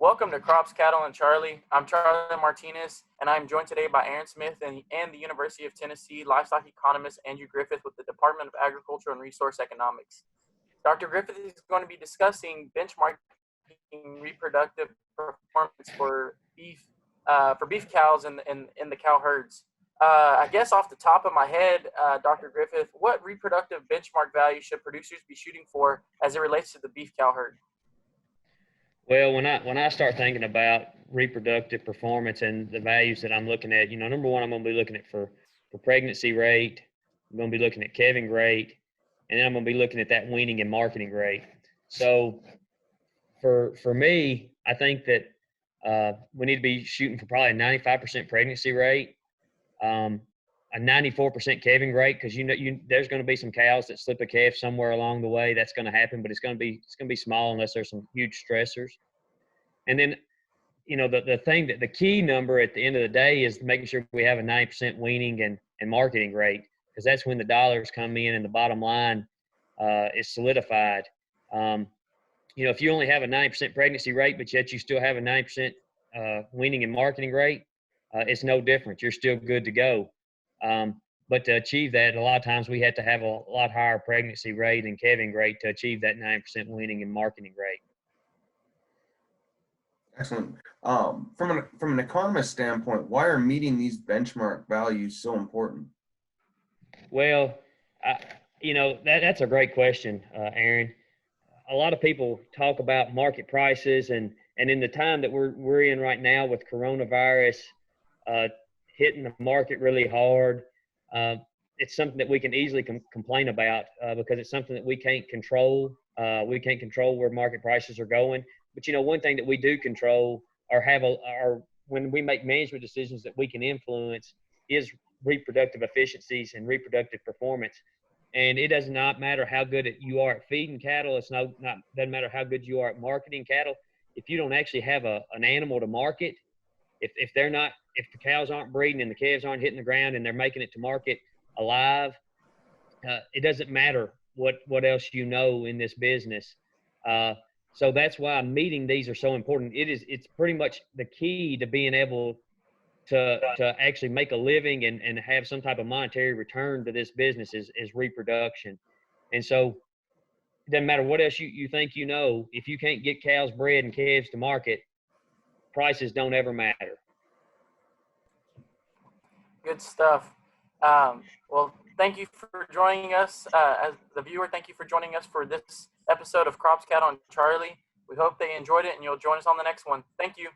Welcome to Crops, Cattle, and Charley. I'm Charley Martinez, and I'm joined today by Aaron Smith and the University of Tennessee Livestock Economist Andrew Griffith with the Department of Agriculture and Resource Economics. Dr. Griffith is going to be discussing benchmarking reproductive performance for beef cows in the cow herds. I guess off the top of my head, Dr. Griffith, what reproductive benchmark value should producers be shooting for as it relates to the beef cow herd? Well, when I start thinking about reproductive performance and the values that I'm looking at, number one, I'm going to be looking at for pregnancy rate. I'm going to be looking at calving rate, and then I'm going to be looking at that weaning and marketing rate. So for me, I think that we need to be shooting for probably a 95% pregnancy rate, a 94% calving rate, because there's going to be some cows that slip a calf somewhere along the way. That's going to happen, but it's going to be small unless there's some huge stressors. And then, the key number at the end of the day is making sure we have a 90% weaning and marketing rate, because that's when the dollars come in and the bottom line is solidified. If you only have a 90% pregnancy rate, but yet you still have a 90% weaning and marketing rate, it's no different. You're still good to go. But to achieve that, a lot of times we have to have a lot higher pregnancy rate and calving rate to achieve that 9% weaning and marketing rate. Excellent. From an economist standpoint, why are meeting these benchmark values so important? Well, that's a great question, Aaron. A lot of people talk about market prices, and in the time that we're in right now with coronavirus hitting the market really hard, it's something that we can easily complain about because it's something that we can't control. We can't control where market prices are going. But, one thing that we do control or when we make management decisions that we can influence is reproductive efficiencies and reproductive performance. And it does not matter how good you are at feeding cattle. Doesn't matter how good you are at marketing cattle. If you don't actually have an animal to market, if the cows aren't breeding and the calves aren't hitting the ground and they're making it to market alive, it doesn't matter what else in this business. So that's why meeting these are so important. It's pretty much the key to being able to actually make a living and have some type of monetary return to this business is reproduction. And so it doesn't matter what else you think if you can't get cows bred and calves to market, prices don't ever matter. Good stuff. Well, thank you for joining us. As the viewer, thank you for joining us for this episode of Crops, Cattle, and Charley. We hope they enjoyed it, and you'll join us on the next one. Thank you.